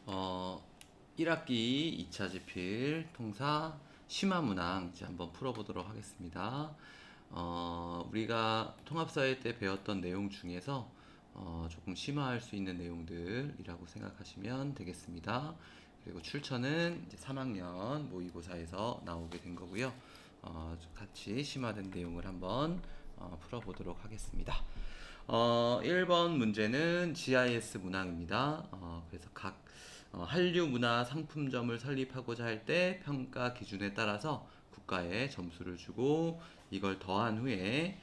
어, 1학기 2차 지필 통사 심화문항 이제 한번 풀어보도록 하겠습니다. 우리가 통합사회 때 배웠던 내용 중에서 조금 심화할 수 있는 내용들이라고 생각하시면 되겠습니다. 그리고 출처는 이제 3학년 모의고사에서 나오게 된 거고요. 같이 심화된 내용을 한번 풀어보도록 하겠습니다. 1번 문제는 GIS 문항입니다. 그래서 각 한류 문화 상품점을 설립하고자 할 때 평가 기준에 따라서 국가에 점수를 주고 이걸 더한 후에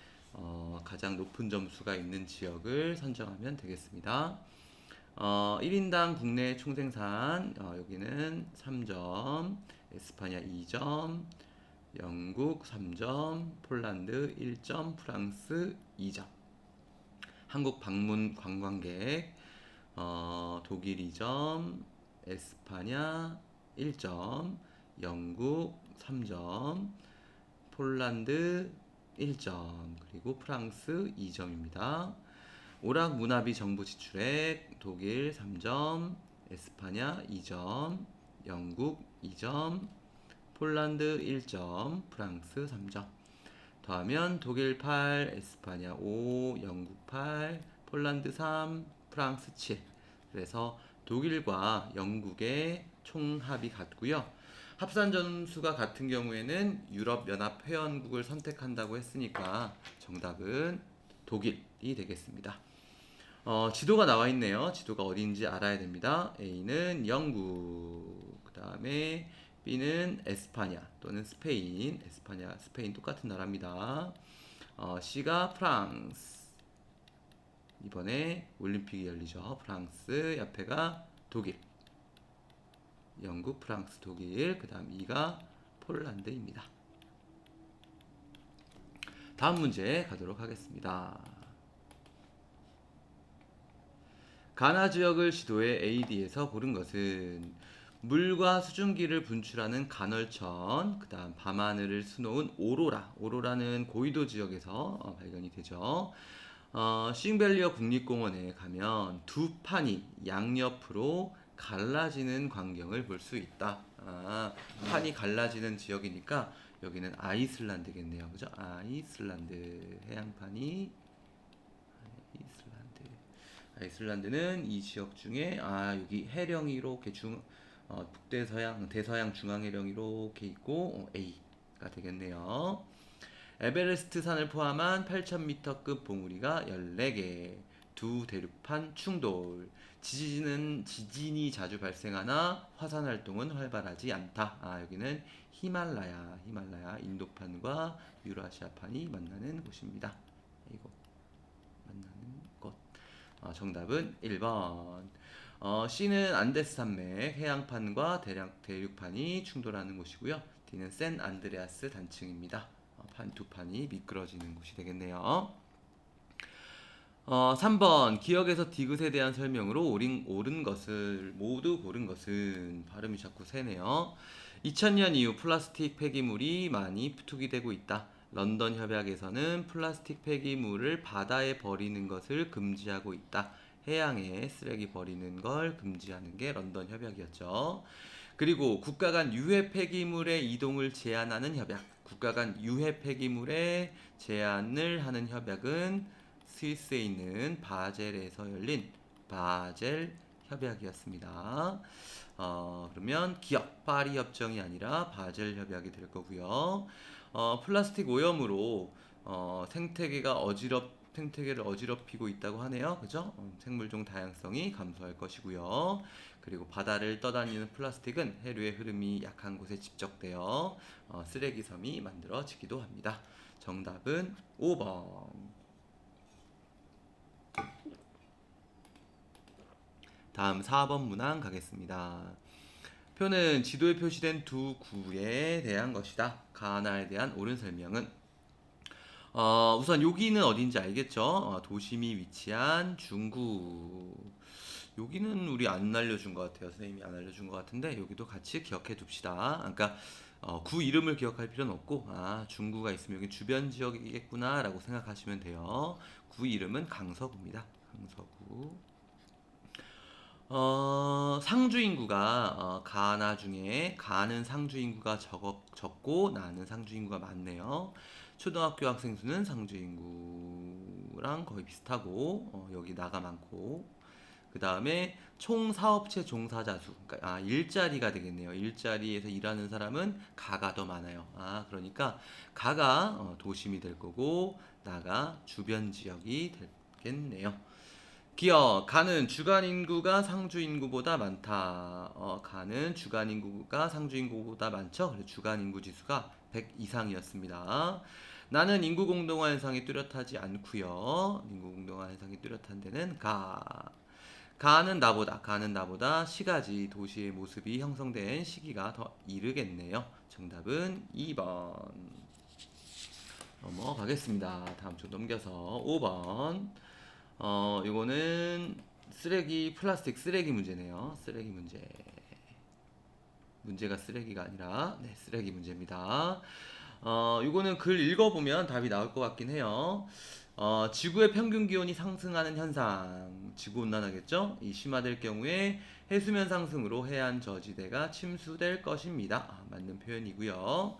가장 높은 점수가 있는 지역을 선정하면 되겠습니다. 1인당 국내 총생산 여기는 3점, 에스파냐 2점, 영국 3점, 폴란드 1점, 프랑스 2점. 한국 방문 관광객 독일 2점, 에스파냐 1점, 영국 3점, 폴란드 1점, 그리고 프랑스 2점입니다. 오락 문화비 정부 지출액 독일 3점, 에스파냐 2점, 영국 2점, 폴란드 1점, 프랑스 3점. 더하면 독일 8, 에스파냐 5, 영국 8, 폴란드 3, 프랑스 7. 그래서 독일과 영국의 총합이 같고요. 합산 점수가 같은 경우에는 유럽연합 회원국을 선택한다고 했으니까 정답은 독일이 되겠습니다. 지도가 나와 있네요. 지도가 어딘지 알아야 됩니다. A는 영국, 그 다음에 B는 에스파냐 또는 스페인, 에스파냐, 스페인 똑같은 나라입니다. C가 프랑스, 이번에 올림픽이 열리죠. 프랑스, 옆에가 독일, 영국, 프랑스, 독일, 그 다음 E가 폴란드입니다. 다음 문제 가도록 하겠습니다. 가나 지역을 지도에 AD에서 고른 것은 물과 수증기를 분출하는 간헐천, 그 다음 밤하늘을 수놓은 오로라, 오로라는 고위도 지역에서 발견이 되죠. 싱벨리어 국립공원에 가면 두 판이 양옆으로 갈라지는 광경을 볼 수 있다. 판이 갈라지는 지역이니까 여기는 아이슬란드겠네요. 그죠? 아이슬란드 해양판이 아이슬란드는 이 지역 중에 여기 해령이 이렇게 북대서양, 대서양 중앙해령이 이렇게 있고 A가 되겠네요. 에베레스트 산을 포함한 8,000m급 봉우리가 14개, 두 대륙판 충돌, 지진이 자주 발생하나 화산 활동은 활발하지 않다. 여기는 히말라야, 인도판과 유라시아판이 만나는 곳입니다. 이거 만나는 곳. 정답은 1번. C는 안데스 산맥 해양판과 대륙판이 충돌하는 곳이고요. D는 샌 안드레아스 단층입니다. 두 판이 미끄러지는 곳이 되겠네요. 3번 기억에서 디귿에 대한 설명으로 모두 고른 것은 발음이 자꾸 새네요. 2000년 이후 플라스틱 폐기물이 많이 투기되고 있다. 런던 협약에서는 플라스틱 폐기물을 바다에 버리는 것을 금지하고 있다. 해양에 쓰레기 버리는 걸 금지하는 게 런던 협약이었죠. 그리고 국가 간 유해 폐기물의 이동을 제한하는 협약, 국가 간 유해 폐기물의 제한을 하는 협약은 스위스에 있는 바젤에서 열린 바젤 협약이었습니다. 그러면 기억, 파리 협정이 아니라 바젤 협약이 될 거고요. 플라스틱 오염으로 생태계를 어지럽히고 있다고 하네요. 그죠? 생물종 다양성이 감소할 것이고요. 그리고 바다를 떠다니는 플라스틱은 해류의 흐름이 약한 곳에 집적되어 쓰레기섬이 만들어지기도 합니다. 정답은 5번. 다음 4번 문항 가겠습니다. 표는 지도에 표시된 두 구에 대한 것이다. 가나에 대한 옳은 설명은 우선 여기는 어딘지 알겠죠? 도심이 위치한 중구. 여기는 우리 안 알려준 것 같아요. 선생님이 안 알려준 것 같은데 여기도 같이 기억해 둡시다. 그러니까 구 이름을 기억할 필요는 없고 중구가 있으면 여기 주변 지역이겠구나 라고 생각하시면 돼요. 구 이름은 강서구입니다. 강서구. 상주 인구가 가나 중에 가는 상주 인구가 적고 나는 상주 인구가 많네요. 초등학교 학생 수는 상주 인구랑 거의 비슷하고 여기 나가 많고 그 다음에 총 사업체 종사자 수 그러니까 일자리가 되겠네요. 일자리에서 일하는 사람은 가가 더 많아요. 그러니까 가가 도심이 될 거고 나가 주변 지역이 되겠네요. 기억 가는 주간 인구가 상주 인구보다 많다. 가는 주간 인구가 상주 인구보다 많죠. 그래서 주간 인구 지수가 100 이상이었습니다. 나는 인구 공동화 현상이 뚜렷하지 않고요. 인구 공동화 현상이 뚜렷한 데는 가는 나보다 시가지 도시의 모습이 형성된 시기가 더 이르겠네요. 정답은 2번. 넘어가겠습니다. 다음 주 넘겨서 5번. 이거는 플라스틱 쓰레기 문제네요. 쓰레기 문제. 문제가 쓰레기가 아니라, 쓰레기 문제입니다. 이거는 글 읽어보면 답이 나올 것 같긴 해요. 지구의 평균 기온이 상승하는 현상, 지구온난화겠죠? 이 심화될 경우에 해수면 상승으로 해안 저지대가 침수될 것입니다. 맞는 표현이고요.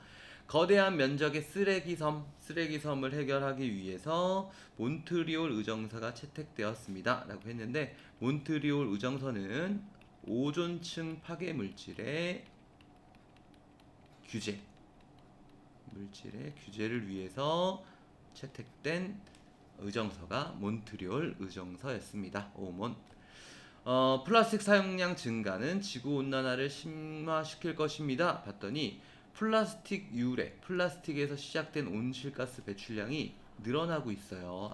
거대한 면적의 쓰레기섬을 해결하기 위해서 몬트리올 의정서가 채택되었습니다. 라고 했는데, 몬트리올 의정서는 오존층 파괴 물질의 규제를 위해서 채택된 의정서가 몬트리올 의정서였습니다. 오몬. 플라스틱 사용량 증가는 지구온난화를 심화시킬 것입니다. 봤더니 플라스틱에서 시작된 온실가스 배출량이 늘어나고 있어요.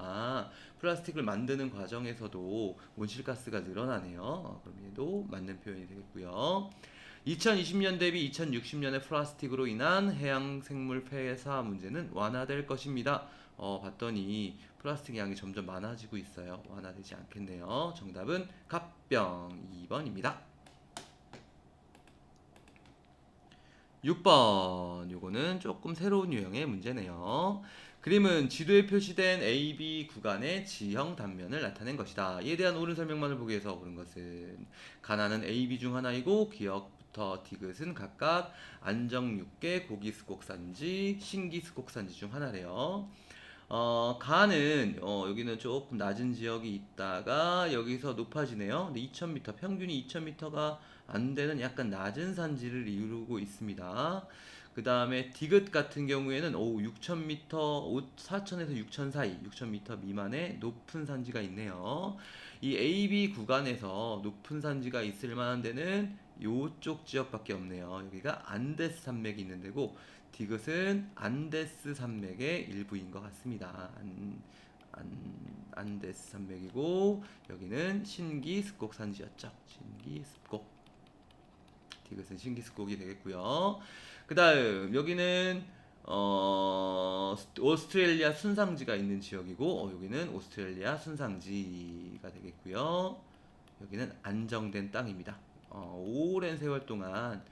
플라스틱을 만드는 과정에서도 온실가스가 늘어나네요. 그럼 얘도 맞는 표현이 되겠고요. 2020년 대비 2060년의 플라스틱으로 인한 해양 생물 폐사 문제는 완화될 것입니다. 봤더니 플라스틱 양이 점점 많아지고 있어요. 완화되지 않겠네요. 정답은 갑병 2번입니다. 6번. 요거는 조금 새로운 유형의 문제네요. 그림은 지도에 표시된 AB 구간의 지형 단면을 나타낸 것이다. 이에 대한 옳은 설명만을 보기 위해서 고른 것은 가나는 AB 중 하나이고 기역부터 디귿은 각각 안정육계, 고기스곡산지, 신기스곡산지 중 하나래요. 가는 여기는 조금 낮은 지역이 있다가 여기서 높아지네요. 근데 2000m 평균이 2000m가 안 되는 약간 낮은 산지를 이루고 있습니다. 그 다음에 디귿 같은 경우에는 6000m, 4000에서 6000 사이, 6000m 미만의 높은 산지가 있네요. 이 AB 구간에서 높은 산지가 있을 만한 데는 요쪽 지역밖에 없네요. 여기가 안데스 산맥이 있는 데고 디귿은 안데스 산맥의 일부인 것 같습니다. 안데스 산맥이고 여기는 신기습곡 산지였죠. 신기습곡. 디귿은 신기습곡이 되겠고요. 그 다음 여기는 오스트레일리아 순상지가 있는 지역이고 여기는 오스트레일리아 순상지가 되겠고요. 여기는 안정된 땅입니다. 오랜 세월 동안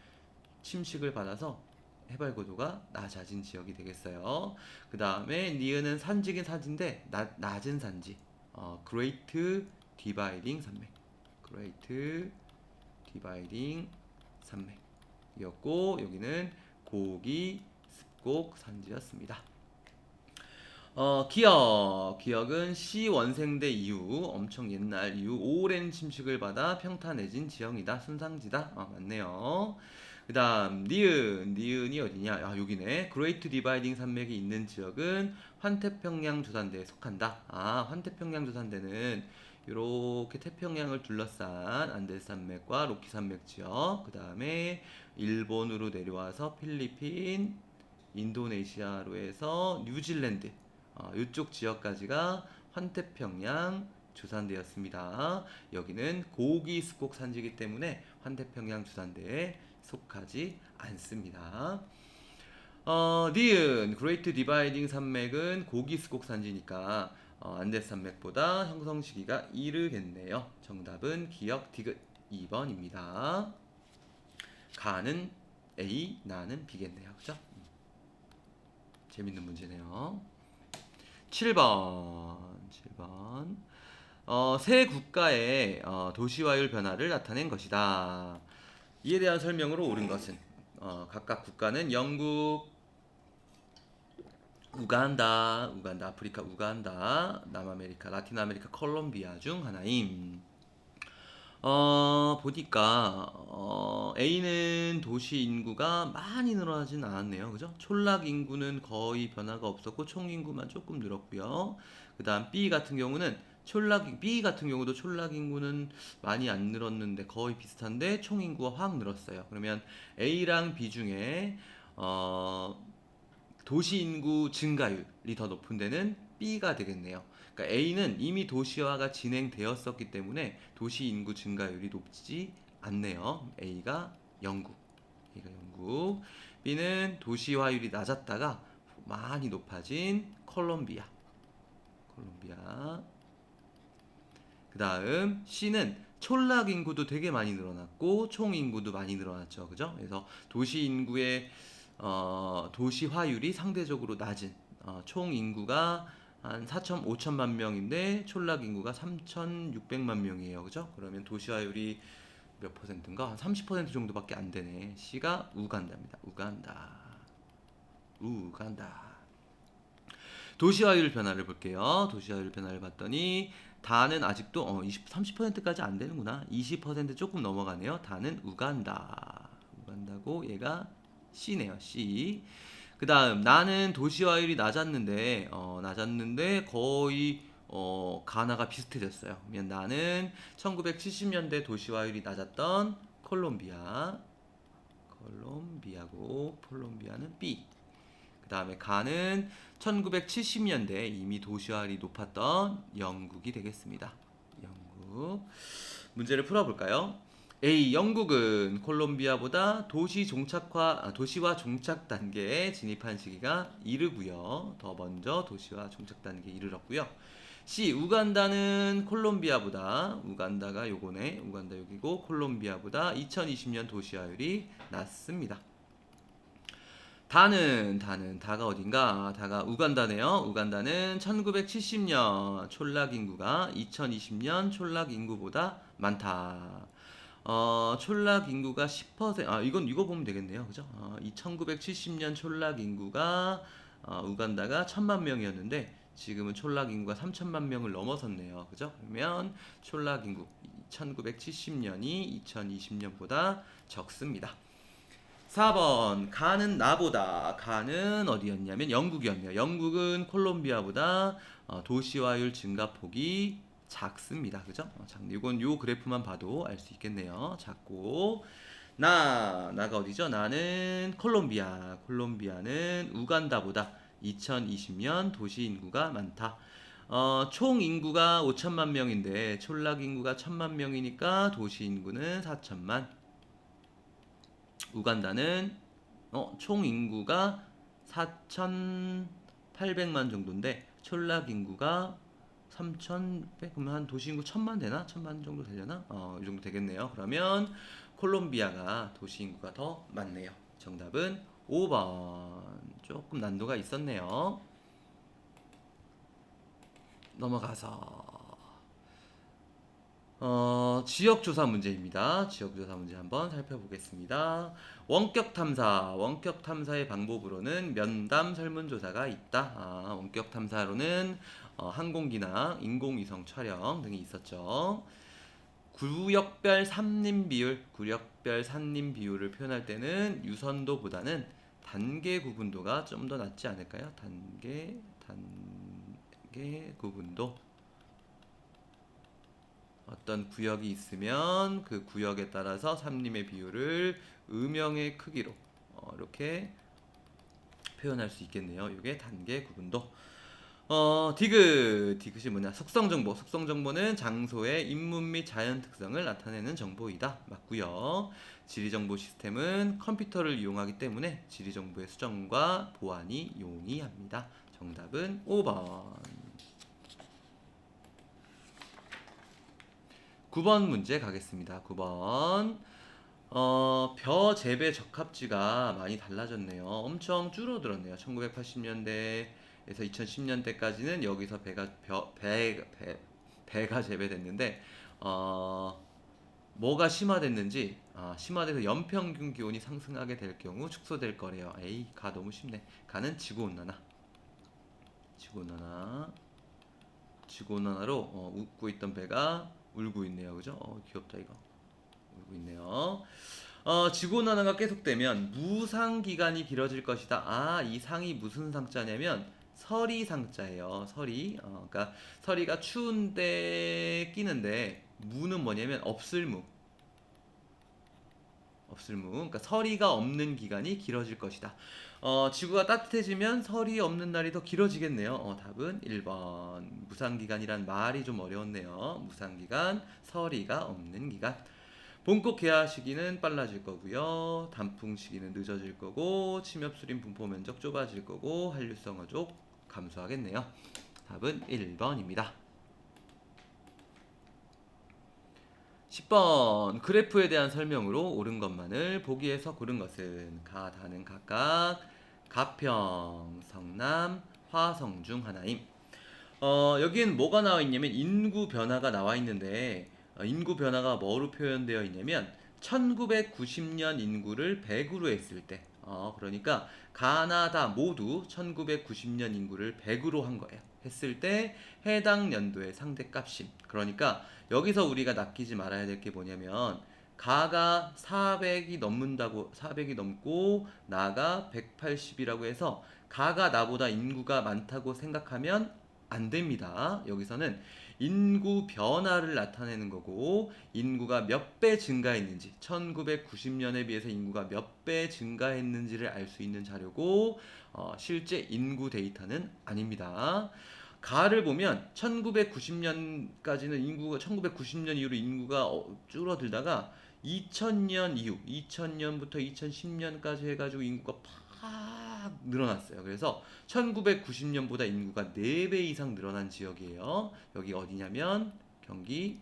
침식을 받아서 해발 고도가 낮아진 지역이 되겠어요. 그 다음에 니은은 산지긴 산지인데 낮은 산지. 그레이트 디바이딩 산맥. 그레이트 디바이딩 산맥이었고 여기는 고기 습곡 산지였습니다. 기역은 시원생대 이후 엄청 옛날 이후 오랜 침식을 받아 평탄해진 지형이다. 순상지다. 맞네요. 그 다음 니은이 어디냐? 여기네. 그레이트 디바이딩 산맥이 있는 지역은 환태평양 조산대에 속한다. 환태평양 조산대는 이렇게 태평양을 둘러싼 안데스 산맥과 로키 산맥 지역, 그 다음에 일본으로 내려와서 필리핀, 인도네시아로 해서 뉴질랜드, 이쪽 지역까지가 환태평양 조산대였습니다. 여기는 고기스곡 산지이기 때문에 환태평양 조산대에 속하지 않습니다. 니은 그레이트 디바이딩 산맥은 고기스곡 산지니까 안데스 산맥보다 형성 시기가 이르겠네요. 정답은 기역 디귿 2번입니다. 가는 A, 나는 B겠네요. 그죠? 재밌는 문제네요. 7번. 세 국가의 도시화율 변화를 나타낸 것이다. 이에 대한 설명으로 옳은 것은 각각 국가는 영국, 우간다, 아프리카 우간다, 남아메리카, 라틴 아메리카 콜롬비아 중 하나임. 보니까 A는 도시 인구가 많이 늘어나진 않았네요. 그죠? 촌락 인구는 거의 변화가 없었고 총 인구만 조금 늘었고요. 그다음 B 같은 경우도 촌락 인구는 많이 안 늘었는데 거의 비슷한데 총 인구가 확 늘었어요. 그러면 A랑 B 중에 어, 도시 인구 증가율이 더 높은 데는 B가 되겠네요. 그러니까 A는 이미 도시화가 진행되었었기 때문에 도시 인구 증가율이 높지 않네요. A가 영국. B는 도시화율이 낮았다가 많이 높아진 콜롬비아. 그 다음 C는 촌락 인구도 되게 많이 늘어났고 총 인구도 많이 늘어났죠. 그죠? 그래서 도시 인구의 도시화율이 상대적으로 낮은 총 인구가 한 5천만 명인데 촌락 인구가 3,600만 명이에요. 그죠? 그러면 도시화율이 몇 퍼센트인가? 한 30% 정도밖에 안 되네. C가 우간다입니다. 우간다. 도시화율 변화를 볼게요. 도시화율 변화를 봤더니 다는 아직도 30%까지 안 되는구나. 20% 조금 넘어가네요. 다는 우간다고 얘가 C네요. C. 그다음 나는 도시화율이 낮았는데 거의 가나가 비슷해졌어요. 그러면 나는 1970년대 도시화율이 낮았던 콜롬비아고 콜롬비아는 B. 그 다음에 가는 1970년대 이미 도시화율이 높았던 영국이 되겠습니다. 영국. 문제를 풀어볼까요? A. 영국은 콜롬비아보다 도시화 종착 단계에 진입한 시기가 이르고요. 더 먼저 도시화 종착 단계에 이르렀고요. C. 우간다는 우간다가 요거네. 우간다 여기고 콜롬비아보다 2020년 도시화율이 낮습니다. 다가 어딘가? 다가 우간다네요. 우간다는 1970년 촌락 인구가 2020년 촌락 인구보다 많다. 촌락 인구가 10%, 이거 보면 되겠네요. 그죠? 1970년 촌락 인구가, 우간다가 1000만 명이었는데, 지금은 촌락 인구가 3000만 명을 넘어섰네요. 그죠? 그러면 촌락 인구 1970년이 2020년보다 적습니다. 4번 가는 어디였냐면 영국이었네요. 영국은 콜롬비아보다 도시화율 증가폭이 작습니다. 그죠? 이건 요 그래프만 봐도 알 수 있겠네요. 작고 나가 어디죠? 나는 콜롬비아는 우간다보다 2020년 도시 인구가 많다. 총 인구가 5천만 명인데 촌락 인구가 1000만 명이니까 도시 인구는 4천만. 우간다는 총 인구가 4,800만 정도인데 촌락 인구가 3,100, 그러면 한 도시 인구 1,000만 되나? 1,000만 정도 되려나? 이 정도 되겠네요. 그러면 콜롬비아가 도시 인구가 더 많네요. 정답은 5번. 조금 난도가 있었네요. 넘어가서 지역조사 문제입니다. 지역조사 문제 한번 살펴보겠습니다. 원격 탐사의 방법으로는 면담 설문조사가 있다. 원격 탐사로는 항공기나 인공위성 촬영 등이 있었죠. 구역별 산림 비율을 표현할 때는 유선도보다는 단계 구분도가 좀 더 낫지 않을까요? 단계 구분도. 어떤 구역이 있으면 그 구역에 따라서 산림의 비율을 음영의 크기로 이렇게 표현할 수 있겠네요. 이게 단계 구분도. 디귿이 뭐냐? 속성정보는 장소의 인문 및 자연 특성을 나타내는 정보이다. 맞고요. 지리정보 시스템은 컴퓨터를 이용하기 때문에 지리정보의 수정과 보안이 용이합니다. 정답은 5번. 9번 문제 가겠습니다. 9번. 벼 재배 적합지가 많이 달라졌네요. 엄청 줄어들었네요. 1980년대에서 2010년대까지는 여기서 배가 재배됐는데 뭐가 심화됐는지 심화돼서 연평균 기온이 상승하게 될 경우 축소될 거래요. 에이, 가 너무 쉽네. 가는 지구온난화. 지구온난화. 지구온난화로 웃고 있던 배가 울고 있네요. 그죠? 귀엽다 이거. 울고 있네요. 지구온난화가 계속되면 무상 기간이 길어질 것이다. 이 상이 무슨 상자냐면 서리 상자예요. 서리. 그러니까 서리가 추운데 끼는데 무는 뭐냐면 없을무. 없을무. 그러니까 서리가 없는 기간이 길어질 것이다. 지구가 따뜻해지면 설이 없는 날이 더 길어지겠네요. 답은 1번. 무상기간이란 말이 좀 어려웠네요. 무상기간, 설이가 없는 기간. 봄꽃 개화 시기는 빨라질 거고요. 단풍 시기는 늦어질 거고, 침엽수림 분포 면적 좁아질 거고, 한류성 어족 감소하겠네요. 답은 1번입니다. 10번 그래프에 대한 설명으로 옳은 것만을 보기에서 고른 것은 가, 다는 각각 가평, 성남, 화성 중 하나임. 여기엔 뭐가 나와 있냐면 인구 변화가 나와 있는데 인구 변화가 뭐로 표현되어 있냐면 1990년 인구를 100으로 했을 때 그러니까 가나다 모두 1990년 인구를 100으로 한 거예요. 했을 때 해당 연도의 상대값임. 그러니까 여기서 우리가 낚이지 말아야 될 게 뭐냐면 가가 400이 넘는다고 400이 넘고 나가 180이라고 해서 가가 나보다 인구가 많다고 생각하면 안 됩니다. 여기서는 인구 변화를 나타내는 거고 인구가 몇 배 증가했는지 1990년에 비해서 인구가 몇 배 증가했는지를 알 수 있는 자료고 실제 인구 데이터는 아닙니다. 가를 보면 1990년까지는 인구가 1990년 이후로 인구가 줄어들다가 2000년 이후 2000년부터 2010년까지 해가지고 인구가 팍 늘어났어요. 그래서 1990년보다 인구가 4배 이상 늘어난 지역이에요. 여기 어디냐면 경기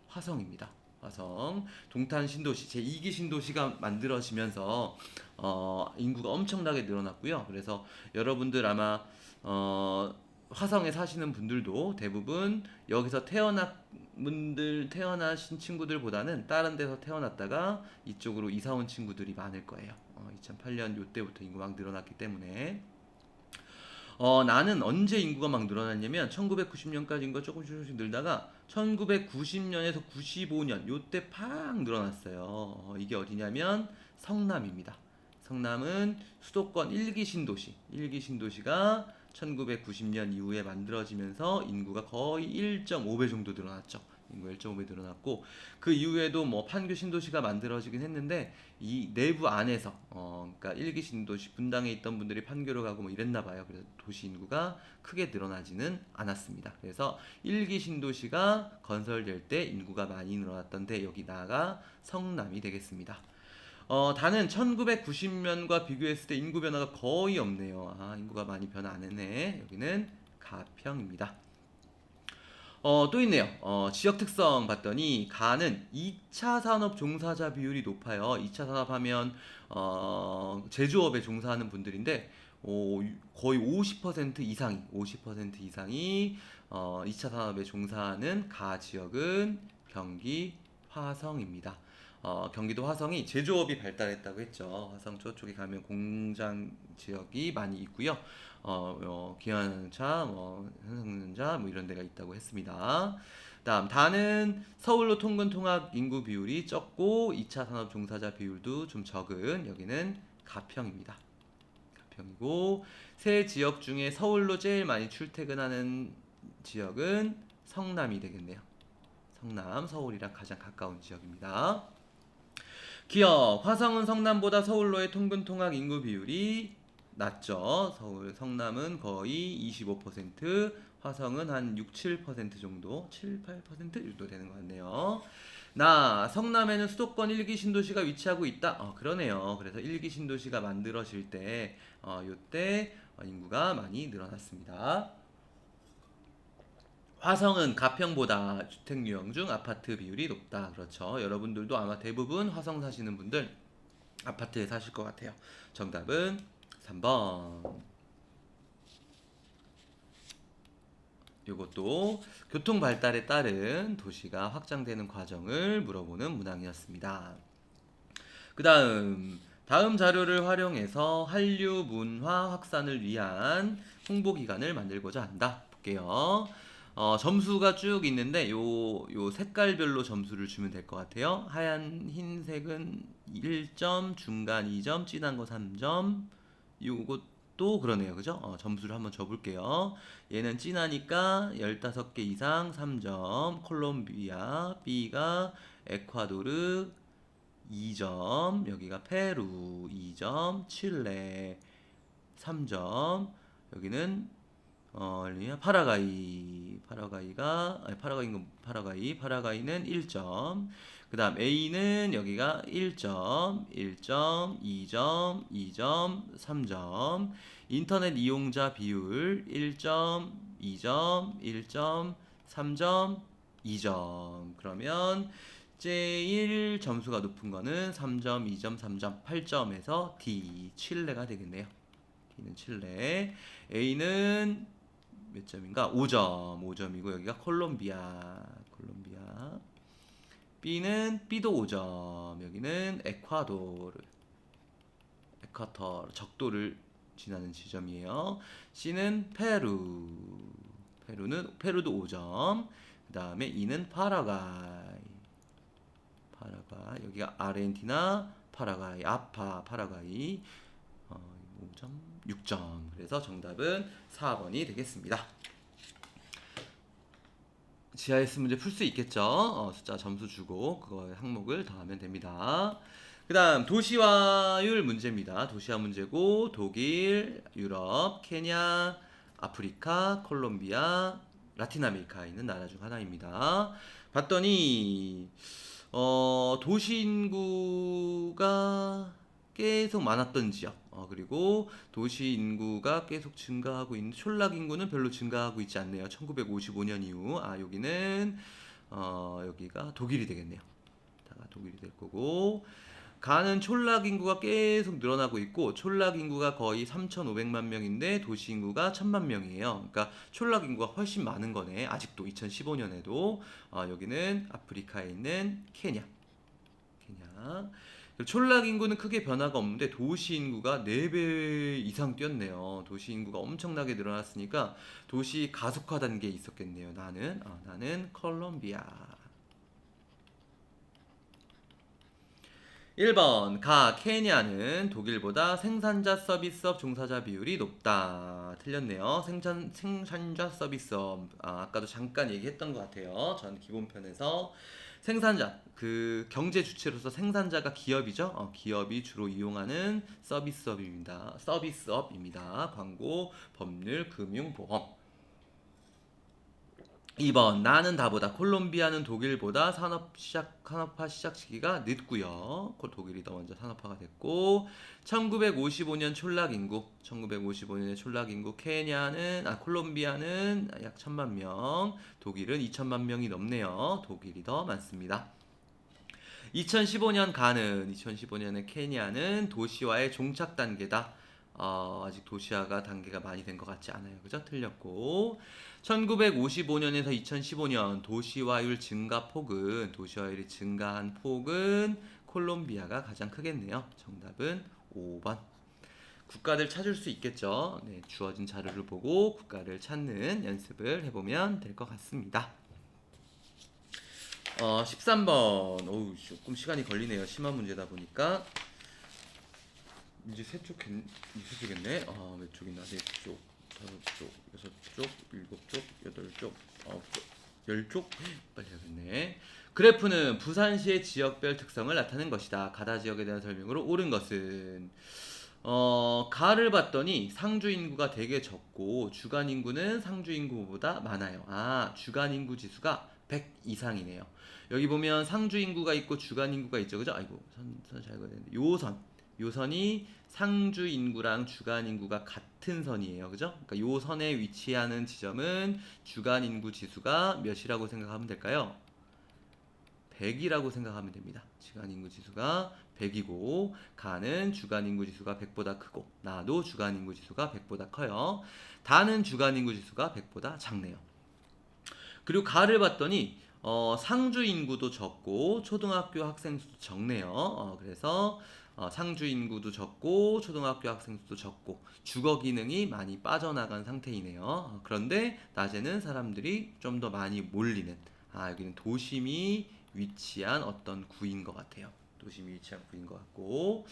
화성입니다. 화성 동탄 신도시 제2기 신도시가 만들어지면서 인구가 엄청나게 늘어났고요. 그래서 여러분들 아마 화성에 사시는 분들도 대부분 여기서 태어나신 친구들보다는 다른 데서 태어났다가 이쪽으로 이사 온 친구들이 많을 거예요. 2008년 요때부터 인구 막 늘어났기 때문에 나는 언제 인구가 막 늘어났냐면 1990년까지 인구가 조금씩 늘다가 1990년에서 95년 요때 팍 늘어났어요. 이게 어디냐면 성남입니다. 성남은 수도권 1기 신도시. 1기 신도시가 1990년 이후에 만들어지면서 인구가 거의 1.5배 정도 늘어났죠. 인구 1.5배 늘어났고 그 이후에도 뭐 판교 신도시가 만들어지긴 했는데 이 내부 안에서 그러니까 1기 신도시 분당에 있던 분들이 판교로 가고 뭐 이랬나 봐요. 그래서 도시 인구가 크게 늘어나지는 않았습니다. 그래서 1기 신도시가 건설될 때 인구가 많이 늘어났던데 여기 나가 성남이 되겠습니다. 다는 1990년과 비교했을 때 인구 변화가 거의 없네요. 인구가 많이 변화 안 했네. 여기는 가평입니다. 또 있네요. 지역 특성 봤더니 가는 2차 산업 종사자 비율이 높아요. 2차 산업 하면 제조업에 종사하는 분들인데 거의 50% 이상이 50% 이상이 2차 산업에 종사하는 가 지역은 경기 화성입니다. 경기도 화성이 제조업이 발달했다고 했죠. 화성 저쪽에 가면 공장 지역이 많이 있고요. 기아자동차, 현상전자 뭐 이런 데가 있다고 했습니다. 다음 다는 서울로 통근 통학 인구 비율이 적고 2차 산업 종사자 비율도 좀 적은 여기는 가평입니다. 가평이고 세 지역 중에 서울로 제일 많이 출퇴근하는 지역은 성남이 되겠네요. 성남, 서울이랑 가장 가까운 지역입니다. 기억, 화성은 성남보다 서울로의 통근 통학 인구 비율이 낮죠. 서울, 성남은 거의 25%, 화성은 한 6, 7% 정도, 7, 8% 정도 되는 것 같네요. 성남에는 수도권 1기 신도시가 위치하고 있다. 그러네요. 그래서 1기 신도시가 만들어질 때, 요때 인구가 많이 늘어났습니다. 화성은 가평보다 주택 유형 중 아파트 비율이 높다. 그렇죠. 여러분들도 아마 대부분 화성 사시는 분들 아파트에 사실 것 같아요. 정답은 3번. 요것도 교통 발달에 따른 도시가 확장되는 과정을 물어보는 문항이었습니다. 그 다음 자료를 활용해서 한류 문화 확산을 위한 홍보 기관을 만들고자 한다. 볼게요. 점수가 쭉 있는데 요 색깔별로 점수를 주면 될 것 같아요. 하얀 흰색은 1점, 중간 2점, 진한 거 3점. 요것도 그러네요. 그죠? 점수를 한번 줘볼게요. 얘는 진하니까 15개 이상 3점, 콜롬비아, B가 에콰도르 2점, 여기가 페루 2점, 칠레 3점, 여기는 파라과이는 1점. 그다음 A는 여기가 1점, 1점, 2점, 2점, 3점. 인터넷 이용자 비율 1점, 2점, 1점, 3점, 2점. 그러면 제일 점수가 높은 거는 3점, 2점, 3점, 8점에서 D 칠레가 되겠네요. D는 칠레. A는 몇 점인가? 5점, 5점이고 여기가 콜롬비아. B도 5점. 여기는 에콰터, 적도를 지나는 지점이에요. C는 페루도 5점. 그 다음에 E는 파라과이, 여기가 아르헨티나, 파라과이 5점, 6점. 그래서 정답은 4번이 되겠습니다. GIS 문제 풀 수 있겠죠? 숫자 점수 주고 그거 항목을 더하면 됩니다. 그 다음 도시화율 문제입니다. 도시화 문제고 독일, 유럽, 케냐, 아프리카, 콜롬비아, 라틴 아메리카에 있는 나라 중 하나입니다. 봤더니 도시 인구가 계속 많았던 지역, 그리고 도시 인구가 계속 증가하고 있는 촌락 인구는 별로 증가하고 있지 않네요. 1955년 이후. 여기는 여기가 독일이 되겠네요. 독일이 될 거고, 가는 촌락 인구가 계속 늘어나고 있고, 촌락 인구가 거의 3,500만 명인데 도시 인구가 1,000만 명이에요. 그러니까 촌락 인구가 훨씬 많은 거네. 아직도 2015년에도. 여기는 아프리카에 있는 케냐. 촌락 인구는 크게 변화가 없는데 도시 인구가 4배 이상 뛰었네요. 도시 인구가 엄청나게 늘어났으니까 도시 가속화 단계에 있었겠네요. 나는 콜롬비아. 1번 케냐는 독일보다 생산자 서비스업 종사자 비율이 높다. 틀렸네요. 생산자 서비스업, 아까도 잠깐 얘기했던 것 같아요. 전 기본편에서 생산자, 그 경제 주체로서 생산자가 기업이죠. 기업이 주로 이용하는 서비스업입니다. 광고, 법률, 금융, 보험. 2번 나는 다보다 콜롬비아는 독일보다 산업화 시작 시기가 늦고요. 독일이 더 먼저 산업화가 됐고, 1955년의 촌락 인구 콜롬비아는 약 1,000만 명, 독일은 2,000만 명이 넘네요. 독일이 더 많습니다. 2015년의 케냐는 도시화의 종착 단계다. 아직 도시화가 단계가 많이 된 것 같지 않아요. 그죠? 틀렸고, 1955년에서 2015년 도시화율이 증가한 폭은 콜롬비아가 가장 크겠네요. 정답은 5번. 국가들 찾을 수 있겠죠? 네, 주어진 자료를 보고 국가를 찾는 연습을 해보면 될 것 같습니다. 13번. 조금 시간이 걸리네요. 심한 문제다 보니까. 이제 세 쪽겠네. 몇 쪽이나? 4쪽, 5쪽, 6쪽, 7쪽, 8쪽, 9쪽, 10쪽? 빨리 해야겠네. 그래프는 부산시의 지역별 특성을 나타낸 것이다. 가다 지역에 대한 설명으로 옳은 것은, 가를 봤더니 상주 인구가 되게 적고 주간 인구는 상주 인구보다 많아요. 주간 인구 지수가 100 이상이네요. 여기 보면 상주 인구가 있고 주간 인구가 있죠. 그죠? 아이고, 선 잘 그어야 되는데. 요 선이 상주 인구랑 주간 인구가 같은 선이에요. 그죠? 그러니까 요 선에 위치하는 지점은 주간 인구 지수가 몇이라고 생각하면 될까요? 100이라고 생각하면 됩니다. 주간 인구 지수가 100이고, 가는 주간 인구 지수가 100보다 크고, 나도 주간 인구 지수가 100보다 커요. 다는 주간 인구 지수가 100보다 작네요. 그리고 가를 봤더니 상주 인구도 적고 초등학교 학생 수도 적네요. 그래서 상주 인구도 적고 초등학교 학생 수도 적고 주거 기능이 많이 빠져나간 상태이네요. 그런데 낮에는 사람들이 좀 더 많이 몰리는, 여기는 도심이 위치한 어떤 구인 것 같아요. 도심이 위치한 구인 것 같고,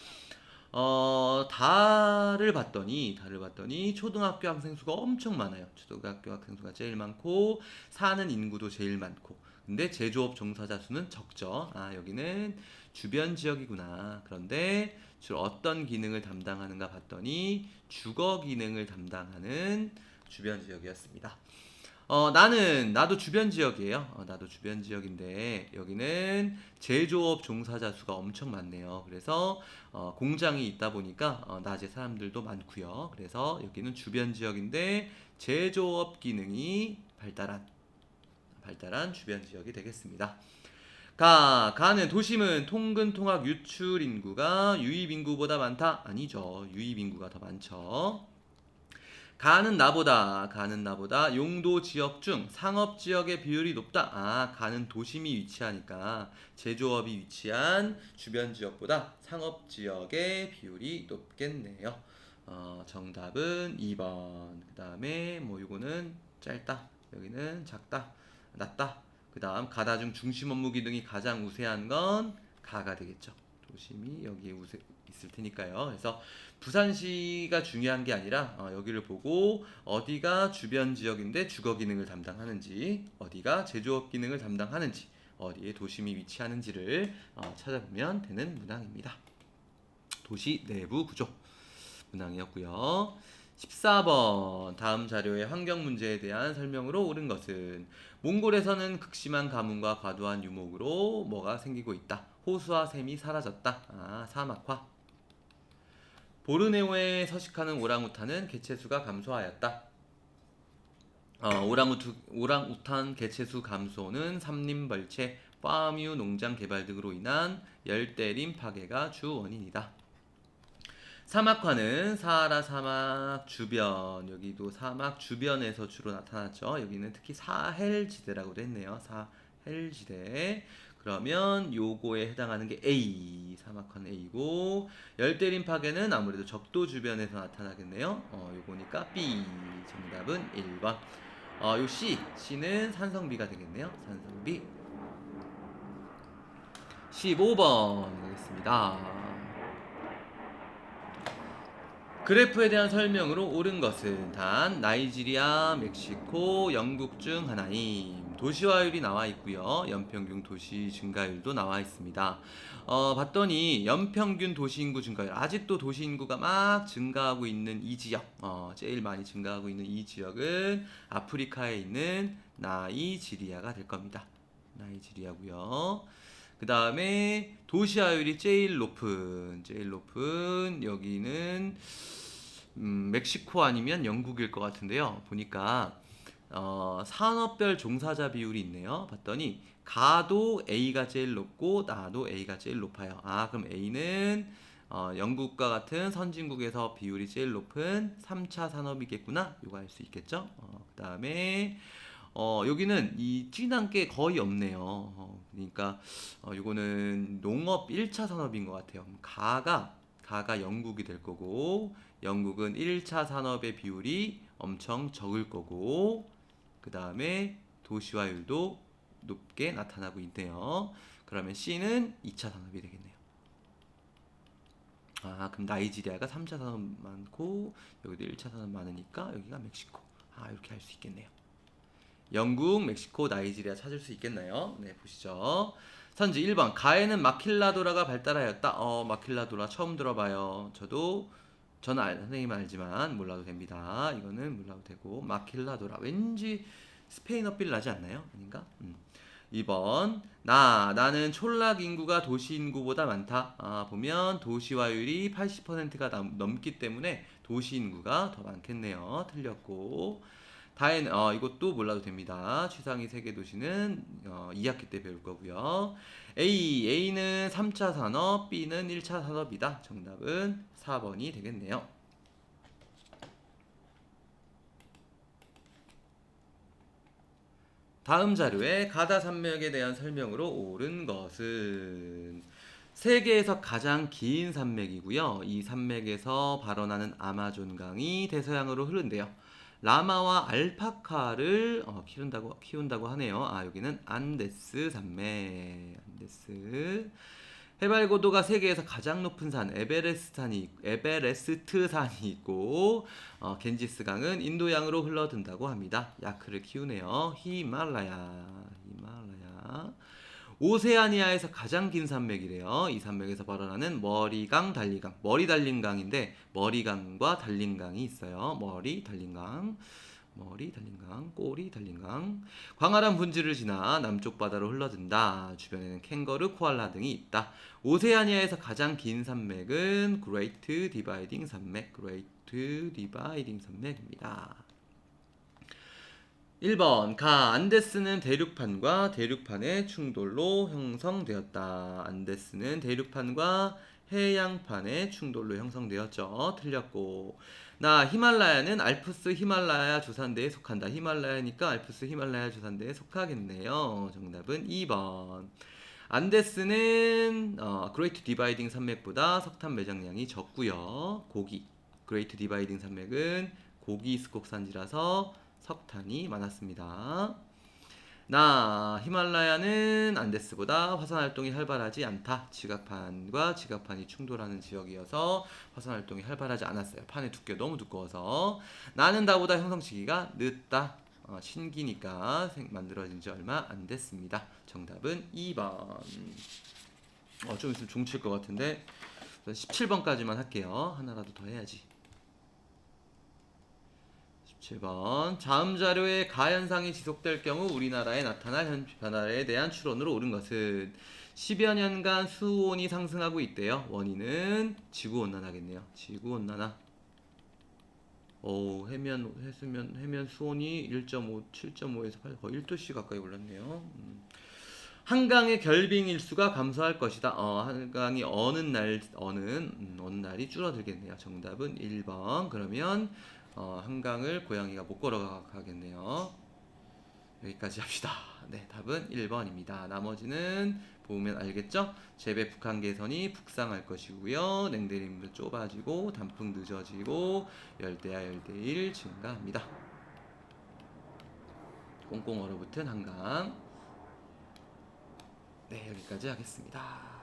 달을 봤더니 초등학교 학생 수가 엄청 많아요. 초등학교 학생 수가 제일 많고 사는 인구도 제일 많고, 근데 제조업 종사자 수는 적죠. 여기는 주변 지역이구나. 그런데 주로 어떤 기능을 담당하는가 봤더니 주거 기능을 담당하는 주변 지역이었습니다. 나도 주변 지역이에요. 나도 주변 지역인데, 여기는 제조업 종사자 수가 엄청 많네요. 그래서, 공장이 있다 보니까, 낮에 사람들도 많고요. 그래서 여기는 주변 지역인데, 제조업 기능이 발달한 주변 지역이 되겠습니다. 가는 도심은 통근, 통학, 유출 인구가 유입 인구보다 많다? 아니죠. 유입 인구가 더 많죠. 가는 나보다 용도 지역 중 상업 지역의 비율이 높다. 가는 도심이 위치하니까 제조업이 위치한 주변 지역보다 상업 지역의 비율이 높겠네요. 정답은 2번. 그 다음에 뭐 이거는 짧다. 여기는 작다. 낮다. 그 다음 가다 중 중심 업무 기능이 가장 우세한 건 가가 되겠죠. 도심이 여기에 있을 테니까요. 그래서 부산시가 중요한 게 아니라 여기를 보고 어디가 주변 지역인데 주거 기능을 담당하는지, 어디가 제조업 기능을 담당하는지, 어디에 도심이 위치하는지를 찾아보면 되는 문항입니다. 도시 내부 구조 문항이었고요. 14번 다음 자료의 환경 문제에 대한 설명으로 옳은 것은 몽골에서는 극심한 가뭄과 과도한 유목으로 뭐가 생기고 있다. 호수와 샘이 사라졌다. 사막화. 보르네오에 서식하는 오랑우탄은 개체수가 감소하였다. 오랑우탄 개체수 감소는 삼림벌채, 파뮤 농장 개발 등으로 인한 열대림 파괴가 주 원인이다. 사막화는 사하라 사막 주변, 여기도 사막 주변에서 주로 나타났죠. 여기는 특히 사헬지대라고도 했네요. 사헬지대. 그러면 요거에 해당하는 게 A, 사막화는 A고, 열대림 파괴는 아무래도 적도 주변에서 나타나겠네요. 요거니까 B, 정답은 1번. 요 C는 산성비가 되겠네요. 산성비. 15번 되겠습니다. 그래프에 대한 설명으로 옳은 것은 단 나이지리아, 멕시코, 영국 중 하나임. 도시화율이 나와 있고요. 연평균 도시 증가율도 나와 있습니다. 봤더니 연평균 도시 인구 증가율, 아직도 도시 인구가 막 증가하고 있는 이 지역, 제일 많이 증가하고 있는 이 지역은 아프리카에 있는 나이지리아가 될 겁니다. 나이지리아고요. 그 다음에 도시화율이 제일 높은 여기는 멕시코 아니면 영국일 것 같은데요. 보니까 산업별 종사자 비율이 있네요. 봤더니 가도 A가 제일 높고 나도 A가 제일 높아요. 그럼 A는 영국과 같은 선진국에서 비율이 제일 높은 3차 산업이겠구나. 이거 알 수 있겠죠? 그 다음에 여기는 이 진한 게 거의 없네요. 그러니까 이거는 농업 1차 산업인 것 같아요. 가가 영국이 될 거고, 영국은 1차 산업의 비율이 엄청 적을 거고, 그 다음에 도시화율도 높게 나타나고 있네요. 그러면 C는 2차 산업이 되겠네요. 그럼 나이지리아가 3차 산업 많고, 여기도 1차 산업 많으니까 여기가 멕시코. 이렇게 할 수 있겠네요. 영국, 멕시코, 나이지리아 찾을 수 있겠나요? 네, 보시죠. 선지 1번. 가에는 마킬라도라가 발달하였다. 마킬라도라 처음 들어봐요. 저는 선생님은 알지만 몰라도 됩니다. 이거는 몰라도 되고. 마킬라도라. 왠지 스페인어 빌 나지 않나요? 아닌가? 2번. 나는 촌락 인구가 도시 인구보다 많다. 보면 도시화율이 80%가 넘기 때문에 도시 인구가 더 많겠네요. 틀렸고. 이것도 몰라도 됩니다. 취상위 세계 도시는 2학기 때 배울 거고요. A는 3차 산업, B는 1차 산업이다. 정답은 4번이 되겠네요. 다음 자료에 가다 산맥에 대한 설명으로 옳은 것은 세계에서 가장 긴 산맥이고요. 이 산맥에서 발원하는 아마존강이 대서양으로 흐른대요. 라마와 알파카를 키운다고 하네요. 여기는 안데스 산맥. 안데스. 해발 고도가 세계에서 가장 높은 산 에베레스트산이 있고 겐지스강은 인도양으로 흘러든다고 합니다. 야크를 키우네요. 히말라야. 오세아니아에서 가장 긴 산맥이래요. 이 산맥에서 발원하는 머리강, 달리강. 머리 달린강인데 머리강과 달린강이 있어요. 머리 달린강, 꼬리 달린강. 광활한 분지를 지나 남쪽 바다로 흘러든다. 주변에는 캥거루, 코알라 등이 있다. 오세아니아에서 가장 긴 산맥은 그레이트 디바이딩 산맥입니다. 1번 안데스는 대륙판과 대륙판의 충돌로 형성되었다. 안데스는 대륙판과 해양판의 충돌로 형성되었죠. 틀렸고. 히말라야는 알프스 히말라야 주산대에 속한다. 히말라야니까 알프스 히말라야 주산대에 속하겠네요. 정답은 2번. 안데스는 그레이트 디바이딩 산맥보다 석탄 매장량이 적고요. 그레이트 디바이딩 산맥은 고기 스곡 산지라서 석탄이 많았습니다. 히말라야는 안데스보다 화산 활동이 활발하지 않다. 지각판과 지각판이 충돌하는 지역이어서 화산 활동이 활발하지 않았어요. 판의 두께가 너무 두꺼워서. 나는 다보다 형성 시기가 늦다. 신기니까 만들어진 지 얼마 안 됐습니다. 정답은 2번. 좀 있으면 종칠 것 같은데 17번까지만 할게요. 하나라도 더 해야지. 17번. 다음 자료에 가현상이 지속될 경우 우리나라에 나타날 변화에 대한 추론으로 옳은 것은 10여 년간 수온이 상승하고 있대요. 원인은 지구온난화겠네요. 지구온난화. 해면 수온이 1.5, 7.5에서 8, 거의 1도씨 가까이 올랐네요. 한강의 결빙 일수가 감소할 것이다. 한강이 어느 날이 줄어들겠네요. 정답은 1번. 그러면 한강을 고양이가 못 걸어가겠네요. 여기까지 합시다. 네, 답은 1번입니다. 나머지는 보면 알겠죠? 재배 북한계선이 북상할 것이고요. 냉대림도 좁아지고 단풍 늦어지고 열대야 열대일 증가합니다. 꽁꽁 얼어붙은 한강. 네, 여기까지 하겠습니다.